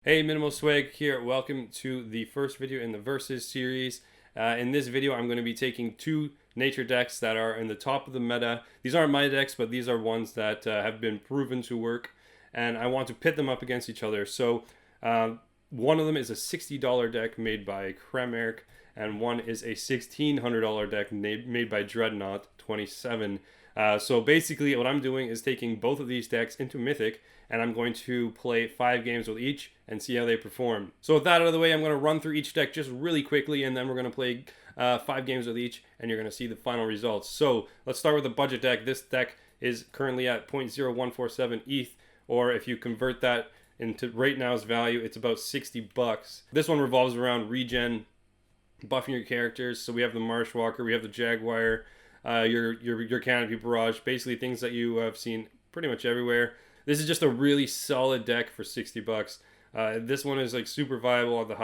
Hey, Minimal Swag here. Welcome to the first video in the Versus series. In this video, I'm going to be taking two nature decks that are in the top of the meta. These aren't my decks, but these are ones that have been proven to work, and I want to pit them up against each other. So, one of them is a $60 deck made by Kramark, and one is a $1,600 deck made by Dreadnought 27. So basically, what I'm doing is taking both of these decks into Mythic, and I'm going to play 5 games with each and see how they perform. So with that out of the way, I'm going to run through each deck just really quickly, and then we're going to play 5 games with each, and you're going to see the final results. So let's start with the budget deck. This deck is currently at 0.0147 ETH, or if you convert that into right now's value, it's about 60 bucks. This one revolves around regen, buffing your characters. So we have the Marshwalker, we have the Jaguar, your Canopy Barrage, basically things that you have seen pretty much everywhere. This is just a really solid deck for 60 bucks. This one is like super viable at the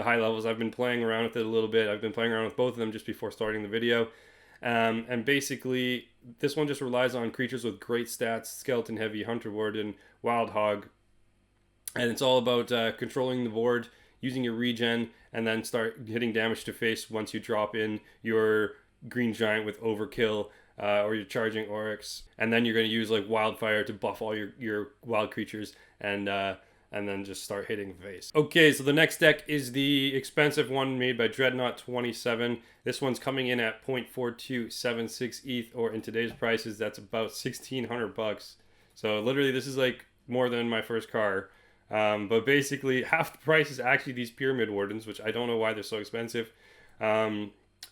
high levels. I've been playing around with it a little bit. I've been playing around with both of them just before starting the video. And basically, this one just relies on creatures with great stats: Skeleton Heavy, Hunter Warden, Wild Hog. And it's all about controlling the board, using your regen, and then start hitting damage to face once you drop in your Green Giant with Overkill, or you're charging Oryx, and then you're going to use like Wildfire to buff all your wild creatures, and then just start hitting face. Okay, so the next deck is the expensive one made by Dreadnought 27. This one's coming in at 0.4276 ETH, or in today's prices, that's about 1,600 bucks. So literally, this is like more than my first car. But basically, half the price is actually these Pyramid Wardens, which I don't know why they're so expensive.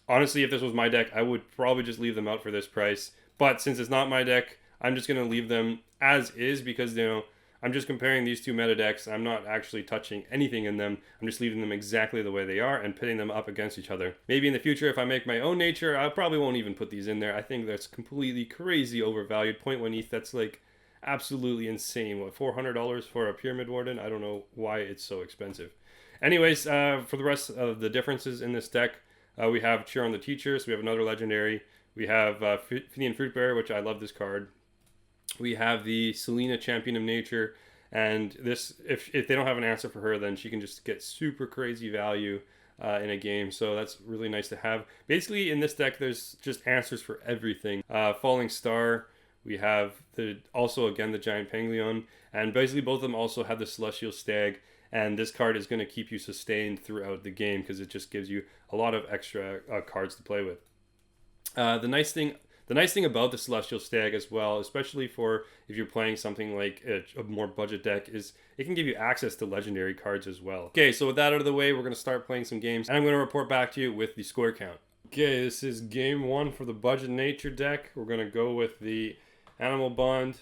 Honestly, if this was my deck, I would probably just leave them out for this price. But since it's not my deck, I'm just going to leave them as is because, I'm just comparing these two meta decks. I'm not actually touching anything in them. I'm just leaving them exactly the way they are and pitting them up against each other. Maybe in the future, if I make my own nature, I probably won't even put these in there. I think that's completely crazy overvalued. 0.1 ETH, that's like absolutely insane. What, $400 for a Pyramid Warden? I don't know why it's so expensive. Anyways, for the rest of the differences in this deck, we have Cheer on the Teacher, so we have another legendary. We have Finian Fruitbearer, which I love this card. We have the Selena, Champion of Nature, and this, if they don't have an answer for her, then she can just get super crazy value in a game, so that's really nice to have. Basically, in this deck, there's just answers for everything. Falling Star, we have also again the Giant Penguin, and basically both of them also have the Celestial Stag. And this card is going to keep you sustained throughout the game because it just gives you a lot of extra cards to play with. The nice thing about the Celestial Stag as well, especially for if you're playing something like a more budget deck, is it can give you access to legendary cards as well. Okay, so with that out of the way, we're going to start playing some games, and I'm going to report back to you with the score count. Okay, this is game 1 for the budget nature deck. We're going to go with the Animal Bond.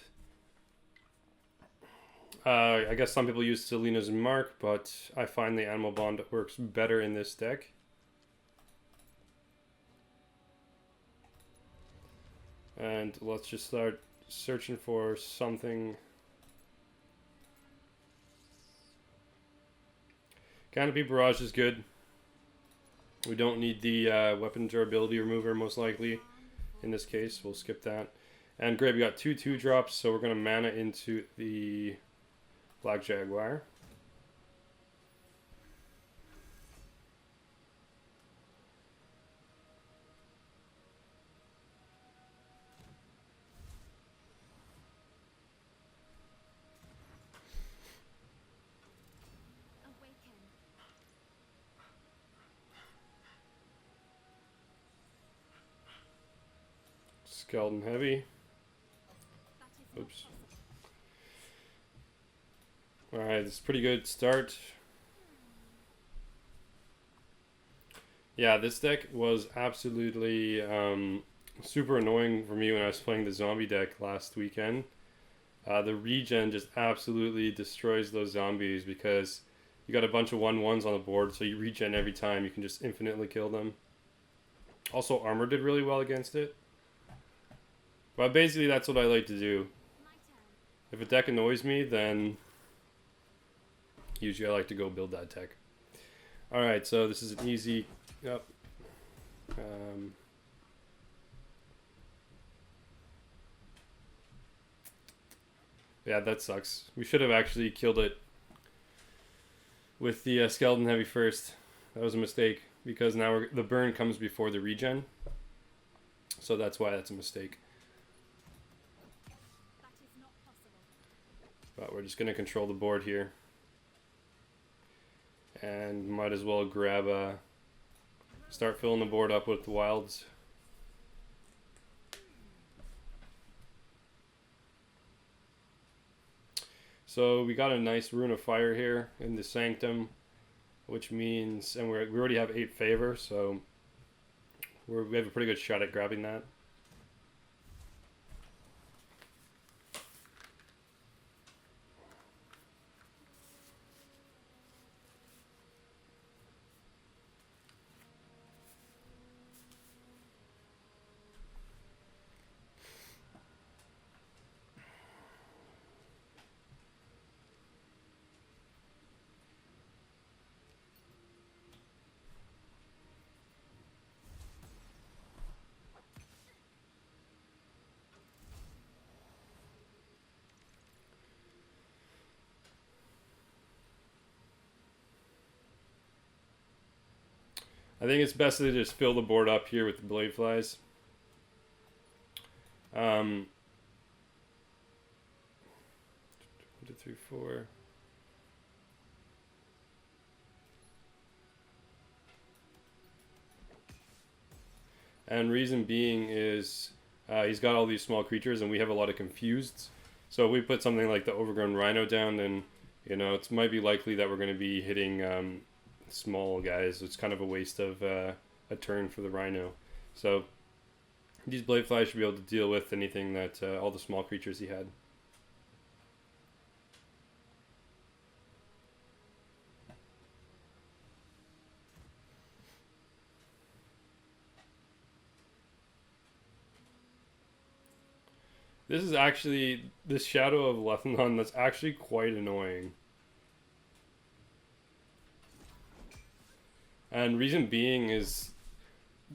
I guess some people use Selena's Mark, but I find the Animal Bond works better in this deck. And let's just start searching for something. Canopy Barrage is good. We don't need the weapon durability remover, most likely. In this case, we'll skip that. And great, we got 2/2 drops, so we're going to mana into the Black Jaguar. Skeleton Heavy. Oops. Alright, this is a pretty good start. Yeah, this deck was absolutely super annoying for me when I was playing the zombie deck last weekend. The regen just absolutely destroys those zombies because you got a bunch of 1/1s on the board, so you regen every time. You can just infinitely kill them. Also, armor did really well against it. But basically, that's what I like to do. If a deck annoys me, then usually I like to go build that deck. Alright, so this is an easy... Yep. Yeah, that sucks. We should have actually killed it with the skeleton heavy first. That was a mistake because now the burn comes before the regen. So that's why that's a mistake. But we're just going to control the board here. And might as well grab start filling the board up with the wilds. So we got a nice Rune of Fire here in the Sanctum, which means, and we already have 8 favor, so we have a pretty good shot at grabbing that. I think it's best to just fill the board up here with the blade flies. 1, 2, 3, 4. And reason being is he's got all these small creatures and we have a lot of confuseds. So if we put something like the overgrown rhino down, then it might be likely that we're going to be hitting small guys. It's kind of a waste of a turn for the rhino. So these blade flies should be able to deal with anything that all the small creatures he had. This is actually, this Shadow of Lethanon, that's actually quite annoying. And reason being is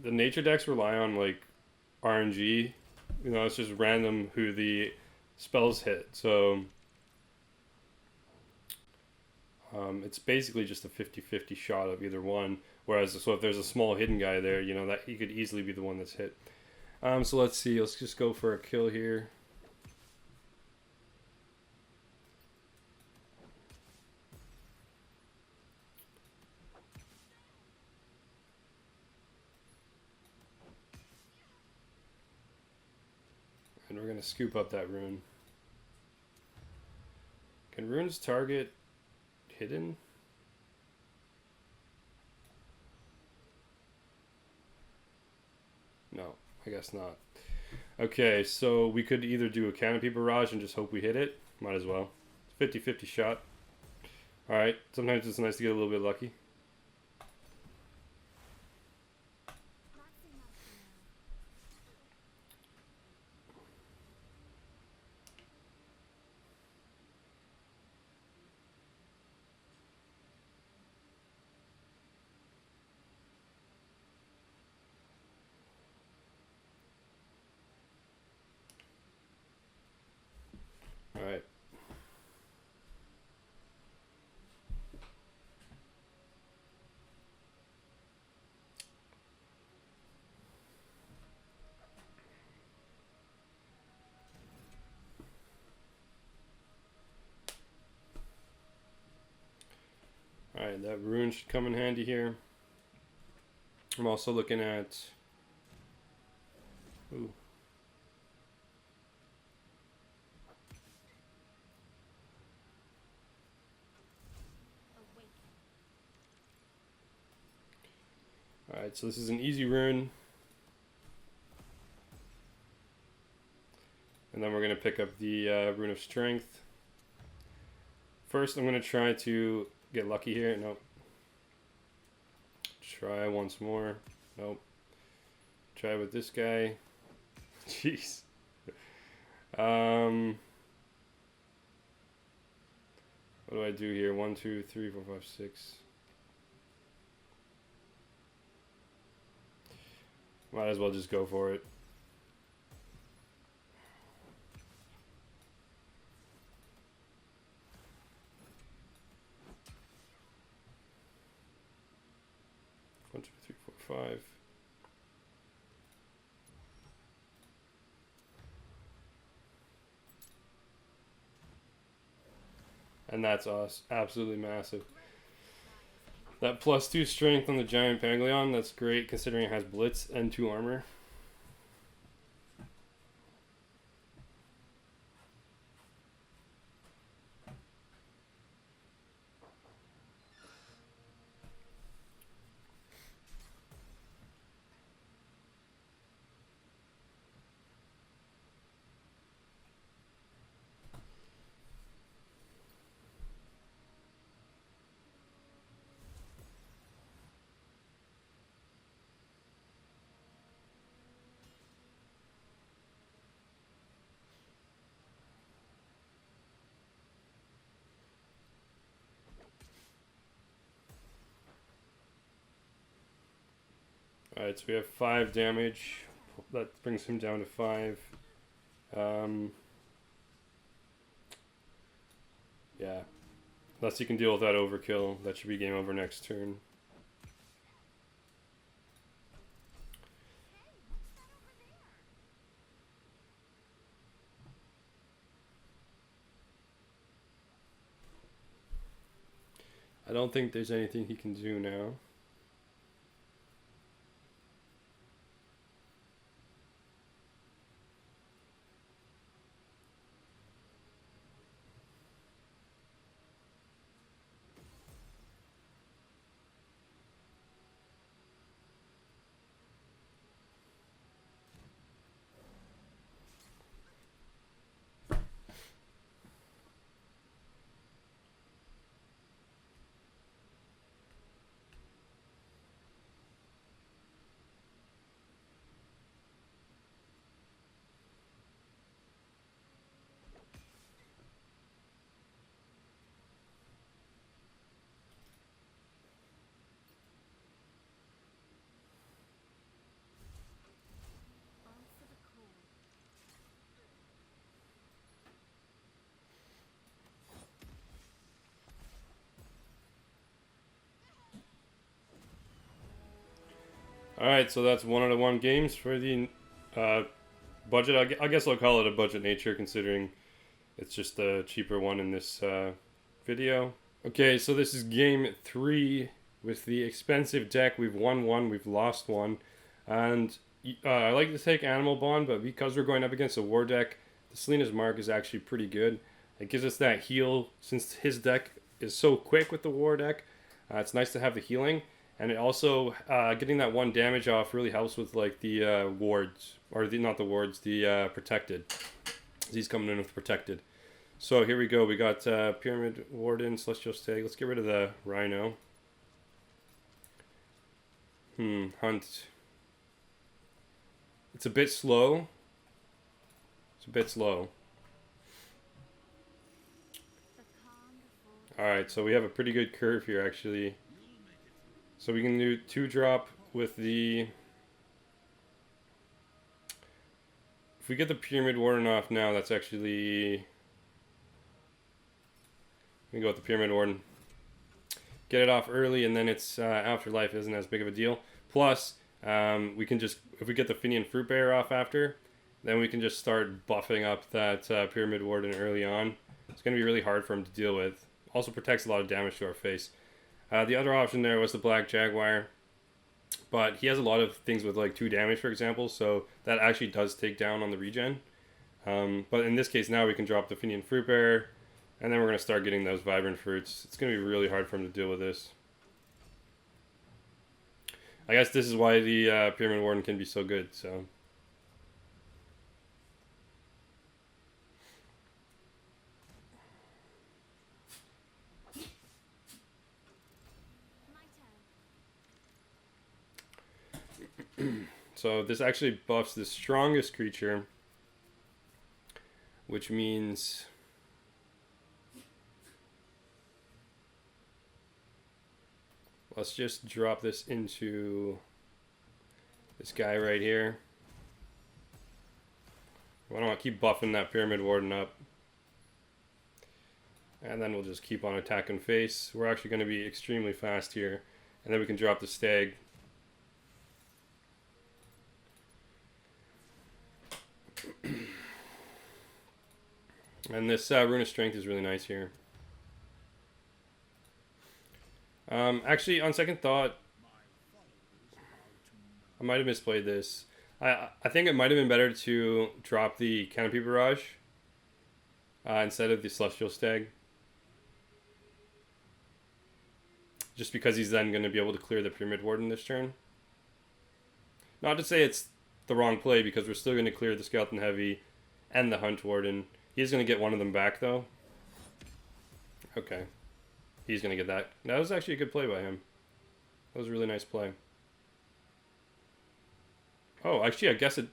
the nature decks rely on like RNG. It's just random who the spells hit. So it's basically just a 50-50 shot of either one. Whereas, so if there's a small hidden guy there, that he could easily be the one that's hit. So let's see. Let's just go for a kill here. And we're going to scoop up that rune. Can runes target hidden? No, I guess not. Okay, so we could either do a canopy barrage and just hope we hit it. Might as well. 50-50 shot. Alright, sometimes it's nice to get a little bit lucky. Alright. Alright, that rune should come in handy here. I'm also looking at... Ooh. Alright, so this is an easy rune. And then we're going to pick up the Rune of Strength. First, I'm going to try to get lucky here. Nope. Try once more. Nope. Try with this guy. Jeez. What do I do here? 1, 2, 3, 4, 5, 6. Might as well just go for it. 5. And that's us. Absolutely massive. That +2 strength on the giant Pangleon, that's great considering it has Blitz and 2 armor. Alright, so we have 5 damage. That brings him down to 5. Yeah. Unless he can deal with that overkill, that should be game over next turn. I don't think there's anything he can do now. Alright, so that's 1-1 games for the budget. I guess I'll call it a budget nature considering it's just the cheaper one in this video. Okay, so this is game 3 with the expensive deck. We've won 1, we've lost 1. And I like to take Animal Bond, but because we're going up against a war deck, the Selena's Mark is actually pretty good. It gives us that heal since his deck is so quick with the war deck. It's nice to have the healing. And it also, getting that 1 damage off really helps with like the wards, or not the wards, the protected. He's coming in with protected. So here we go. We got Pyramid Warden, Celestial Stag. Let's get rid of the Rhino. Hunt. It's a bit slow. It's a bit slow. Alright, so we have a pretty good curve here actually. So we can do 2-drop with the... If we get the Pyramid Warden off now, that's actually... We go with the Pyramid Warden. Get it off early, and then its afterlife isn't as big of a deal. Plus, we can just... If we get the Finian Fruit Bearer off after, then we can just start buffing up that Pyramid Warden early on. It's going to be really hard for him to deal with. Also protects a lot of damage to our face. The other option there was the Black Jaguar, but he has a lot of things with like 2 damage, for example, so that actually does take down on the regen. But in this case now we can drop the Finian Fruit Bearer, and then we're going to start getting those Vibrant Fruits. It's going to be really hard for him to deal with this. I guess this is why the Pyramid Warden can be so good, so... So this actually buffs the strongest creature, which means let's just drop this into this guy right here. I don't want to keep buffing that Pyramid Warden up. And then we'll just keep on attacking face. We're actually going to be extremely fast here. And then we can drop the Stag. And this Rune of Strength is really nice here. Actually, on second thought, I might have misplayed this. I think it might have been better to drop the Canopy Barrage instead of the Celestial Stag. Just because he's then going to be able to clear the Pyramid Warden this turn. Not to say it's the wrong play, because we're still going to clear the Skeleton Heavy and the Hunt Warden. He's going to get one of them back, though. Okay. He's going to get that. That was actually a good play by him. That was a really nice play. Oh, actually, I guess it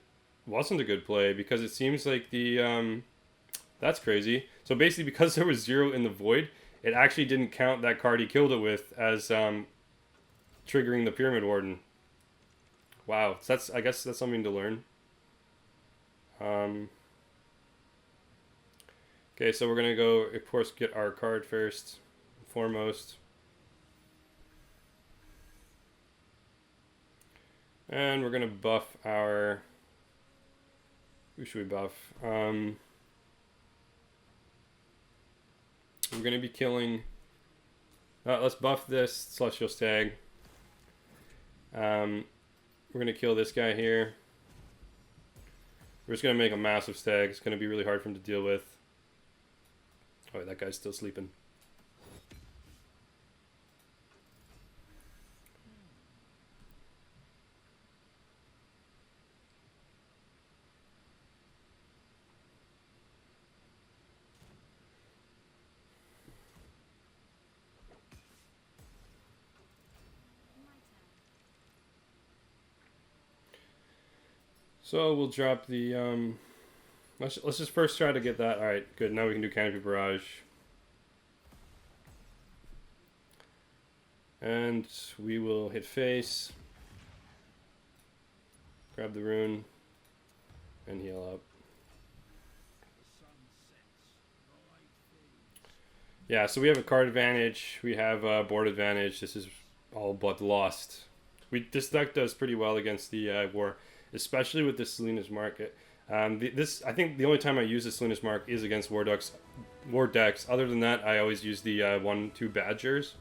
wasn't a good play, because it seems like the... that's crazy. So basically, because there was 0 in the Void, it actually didn't count that card he killed it with as triggering the Pyramid Warden. Wow, so I guess that's something to learn. Okay, so we're going to go, of course, get our card first and foremost. And we're going to buff our... Who should we buff? We're going to be killing... let's buff this Celestial Stag. We're going to kill this guy here. We're just going to make a massive stag. It's going to be really hard for him to deal with. Oh, that guy's still sleeping. So we'll drop the let's just first try to get that. All right, good. Now we can do Canopy Barrage. And we will hit face. Grab the rune and heal up. Yeah, so we have a card advantage. We have a board advantage. This is all but lost. This deck does pretty well against the war, especially with the Selena's Mark. I think the only time I use the Selena's Mark is against war decks. Other than that, I always use the 1/2 Badgers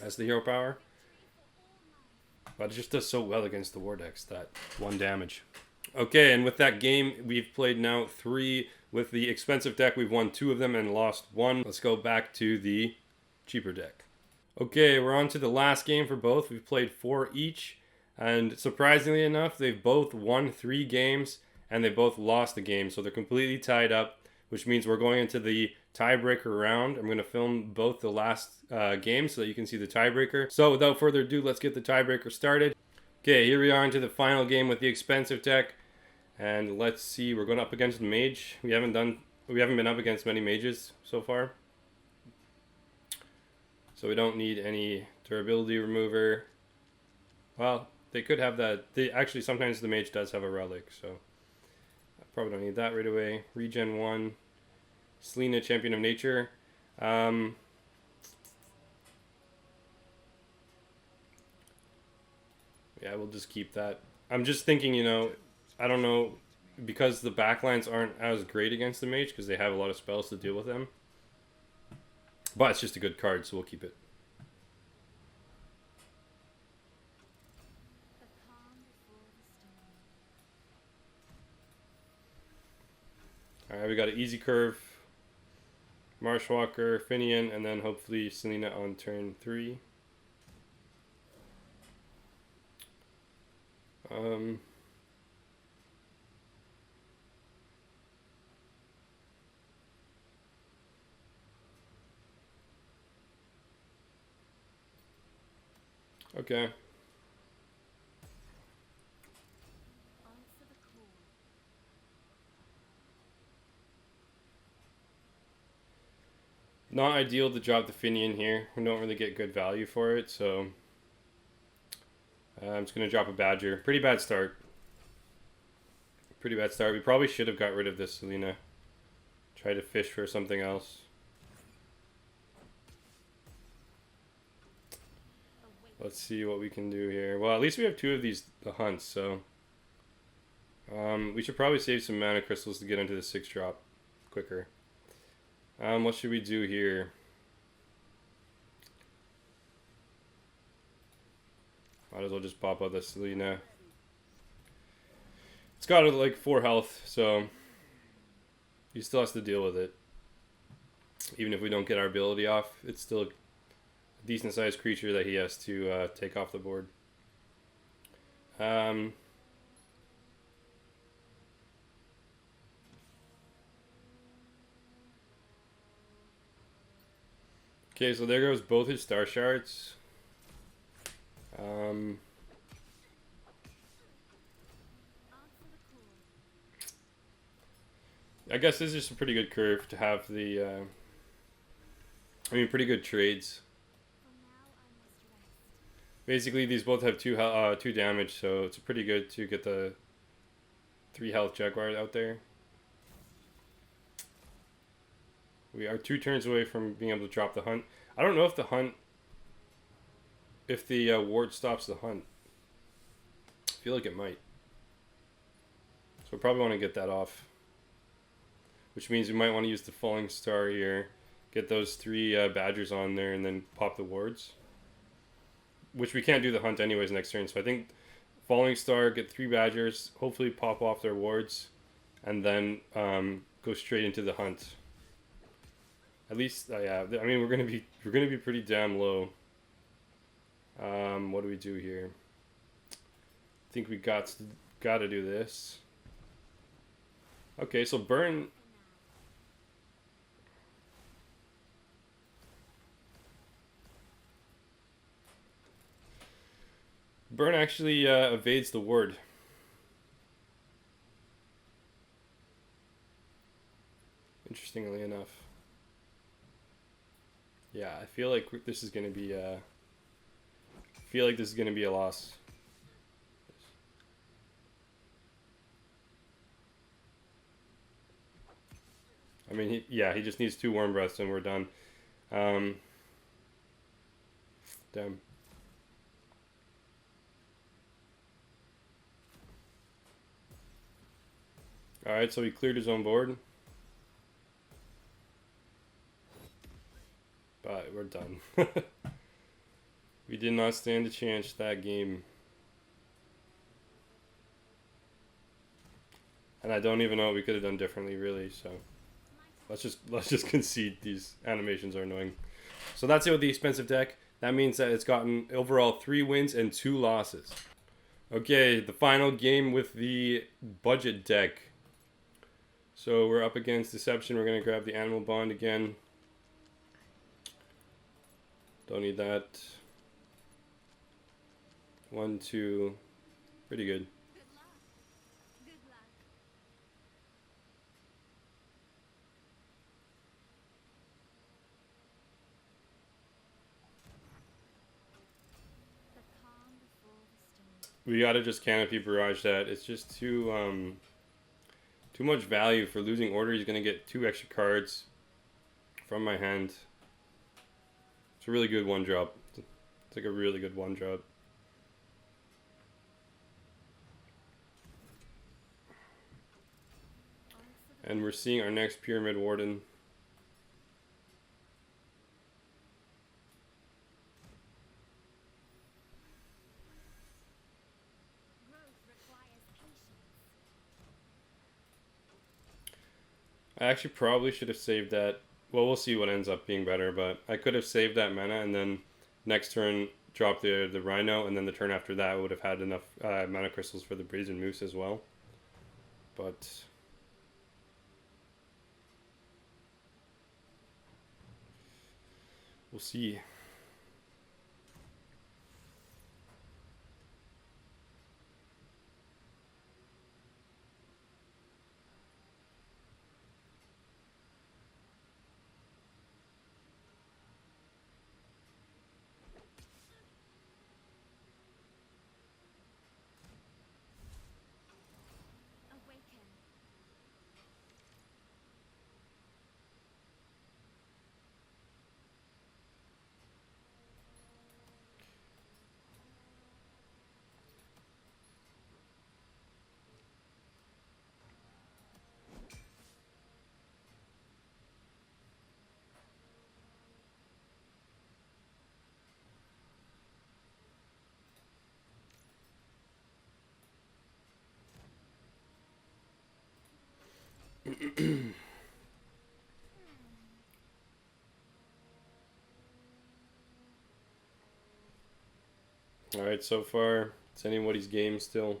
as the hero power. But it just does so well against the war decks, that 1 damage. Okay, and with that game, we've played now 3. With the expensive deck, we've won 2 of them and lost 1. Let's go back to the cheaper deck. Okay, we're on to the last game for both. We've played 4 each. And surprisingly enough, they've both won 3 games and they both lost a game. So they're completely tied up, which means we're going into the tiebreaker round. I'm going to film both the last games so that you can see the tiebreaker. So without further ado, let's get the tiebreaker started. Okay, here we are into the final game with the expensive deck. And let's see, we're going up against the mage. We haven't been up against many mages so far. So we don't need any durability remover. Well, they could have that. Actually, sometimes the mage does have a relic, so I probably don't need that right away. Regen 1. Selena, Champion of Nature. Yeah, we'll just keep that. I'm just thinking, I don't know, because the backlines aren't as great against the mage, because they have a lot of spells to deal with them. But it's just a good card, so we'll keep it. Alright, we got an easy curve, Marshwalker, Finian, and then hopefully Selena on turn 3. Okay. Not ideal to drop the Finian here. We don't really get good value for it, so I'm just going to drop a Badger. Pretty bad start. Pretty bad start. We probably should have got rid of this Selena. Try to fish for something else. Let's see what we can do here. Well, at least we have 2 of these hunts, so we should probably save some mana crystals to get into the 6-drop quicker. What should we do here? Might as well just pop out the Selena. It's got like 4 health, so he still has to deal with it. Even if we don't get our ability off, it's still a decent sized creature that he has to take off the board. Okay, so there goes both his star shards. I guess this is just a pretty good curve to have the, pretty good trades. Basically, these both have 2 damage, so it's pretty good to get the 3 health Jaguar out there. We are 2 turns away from being able to drop the hunt. I don't know if the ward stops the hunt. I feel like it might. So we probably want to get that off. Which means we might want to use the Falling Star here. Get those 3 Badgers on there and then pop the wards. Which we can't do the hunt anyways next turn. So I think Falling Star, get 3 Badgers, hopefully pop off their wards, and then go straight into the hunt. At least, yeah. I mean, we're gonna be pretty damn low. What do we do here? I think we got to do this. Okay, so burn. Burn actually evades the ward. Interestingly enough. Yeah, I feel like this is gonna be a loss. I mean, he just needs 2 warm breaths and we're done. Damn. Alright, so he cleared his own board. But we're done. We did not stand a chance that game. And I don't even know what we could have done differently, really, so let's just concede these animations are annoying. So that's it with the expensive deck. That means that it's gotten overall 3 wins and 2 losses. Okay, the final game with the budget deck. So we're up against Deception. We're going to grab the Animal Bond again. Don't need that. 1, 2. Pretty good. We gotta just Canopy Barrage that. It's just too much value for losing order. He's gonna get 2 extra cards from my hand. It's a really good 1-drop. It's like a really good 1-drop. And we're seeing our next Pyramid Warden. I actually probably should have saved that. Well, we'll see what ends up being better, but I could have saved that mana and then next turn drop the Rhino, and then the turn after that would have had enough mana crystals for the Brazen Moose as well. But we'll see. Alright, so far, it's anybody's game still.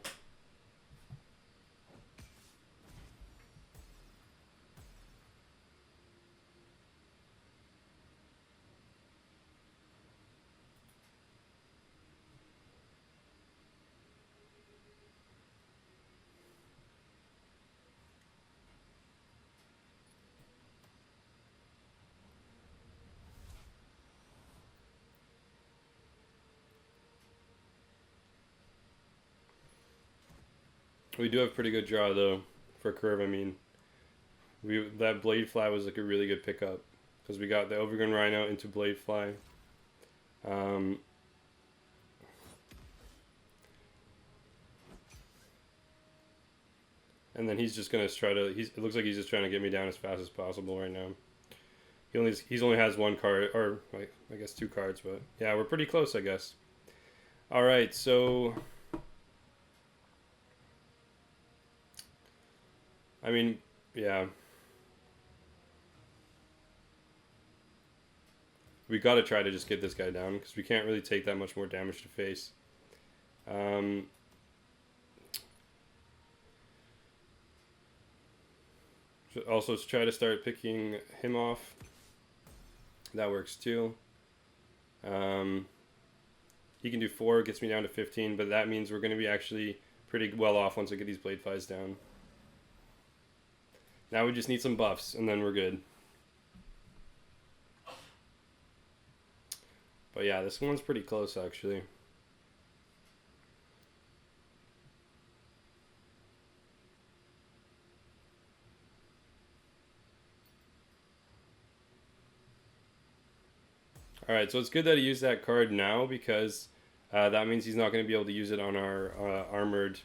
We do have pretty good draw though for curve. I mean, that blade fly was like a really good pickup because we got the overgrown rhino into blade fly. And then he's just gonna try to. It looks like he's just trying to get me down as fast as possible right now. He only has one card, or I guess 2 cards, but yeah, we're pretty close, I guess. All right, so. I mean, yeah. We got to try to just get this guy down because we can't really take that much more damage to face. Also, try to start picking him off. That works too. He can do 4, gets me down to 15, but that means we're going to be actually pretty well off once I get these blade flies down. Now we just need some buffs, and then we're good. But yeah, this one's pretty close, actually. Alright, so it's good that he used that card now, because that means he's not going to be able to use it on our armored,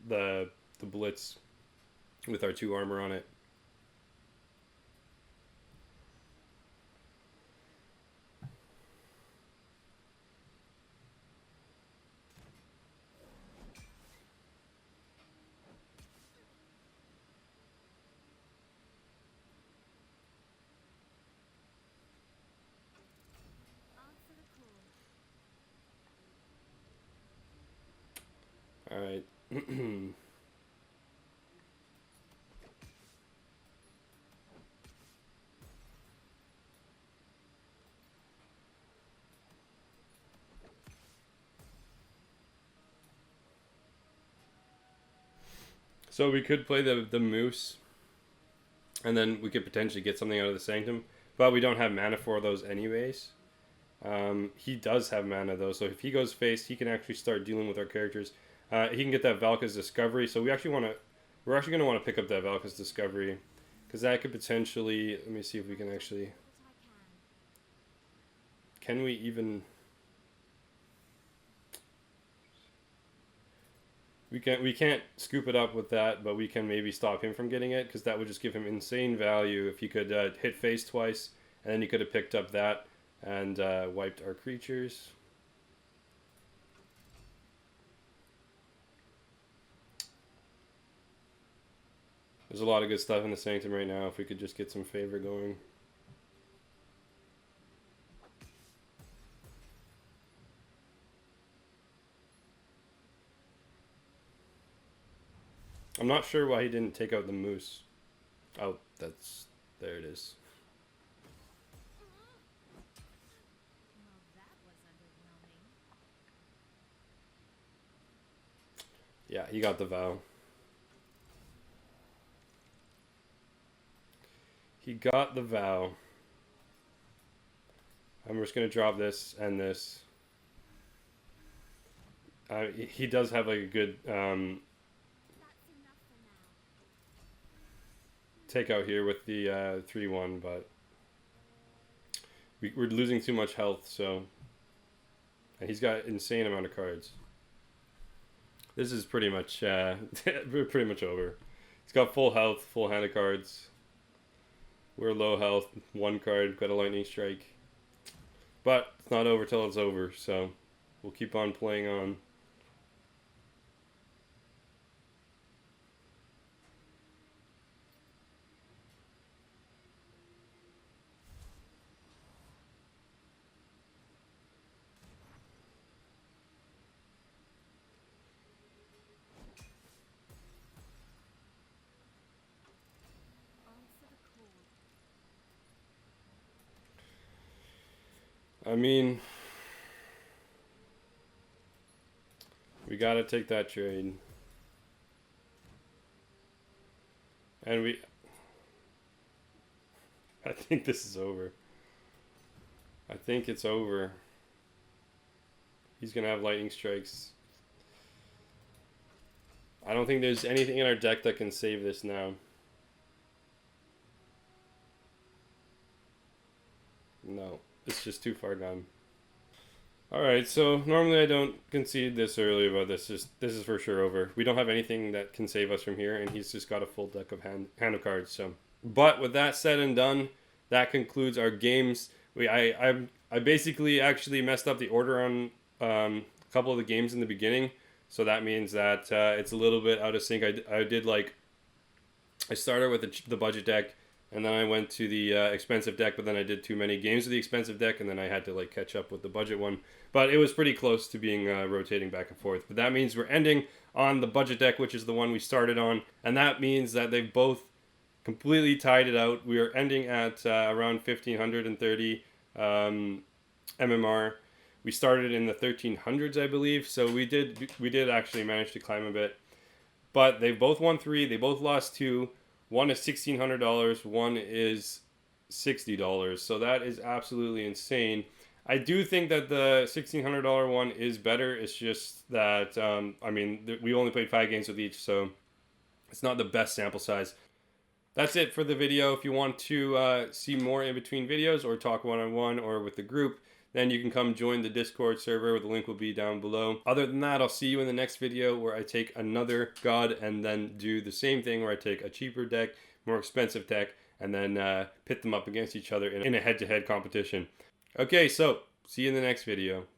the Blitz with our 2 armor on it. Alright. So we could play the Moose, and then we could potentially get something out of the Sanctum, but we don't have mana for those anyways. He does have mana though, so if he goes face, he can actually start dealing with our characters. He can get that Valka's Discovery, so we're actually going to want to pick up that Valka's Discovery, because that could potentially, let me see if we can actually, can we even, we can't scoop it up with that, but we can maybe stop him from getting it, because that would just give him insane value if he could hit face twice, and then he could have picked up that and wiped our creatures. There's a lot of good stuff in the Sanctum right now if we could just get some favor going. I'm not sure why he didn't take out the Moose. Oh, there it is. Yeah, he got the Vow. He got the Vow. I'm just going to drop this and this. He does have like a good takeout here with the 3-1, but we're losing too much health, so. And he's got an insane amount of cards. This is pretty much pretty much over. He's got full health, full hand of cards. We're low health, 1 card, got a lightning strike. But it's not over till it's over, so we'll keep on playing on. I mean, we gotta take that trade. And I think this is over. I think it's over. He's gonna have lightning strikes. I don't think there's anything in our deck that can save this now. No, it's just too far gone. Alright, so normally I don't concede this early, but this is for sure over. We don't have anything that can save us from here, and he's just got a full deck of hand of cards. So, but with that said and done, that concludes our games. I basically actually messed up the order on a couple of the games in the beginning, so that means that it's a little bit out of sync. I started with the budget deck, and then I went to the expensive deck, but then I did too many games of the expensive deck, and then I had to like catch up with the budget one. But it was pretty close to being rotating back and forth. But that means we're ending on the budget deck, which is the one we started on, and that means that they've both completely tied it out. We are ending at around 1530 MMR. We started in the 1300s, I believe, so we did actually manage to climb a bit. But they both won 3. They both lost 2. One is $1,600. One is $60. So that is absolutely insane. I do think that the $1,600 one is better. It's just that, I mean, we only played 5 games with each, so it's not the best sample size. That's it for the video. If you want to see more in between videos or talk one-on-one or with the group, then you can come join the Discord server. The link will be down below. Other than that, I'll see you in the next video where I take another god and then do the same thing where I take a cheaper deck, more expensive deck, and then pit them up against each other in a head-to-head competition. Okay, so see you in the next video.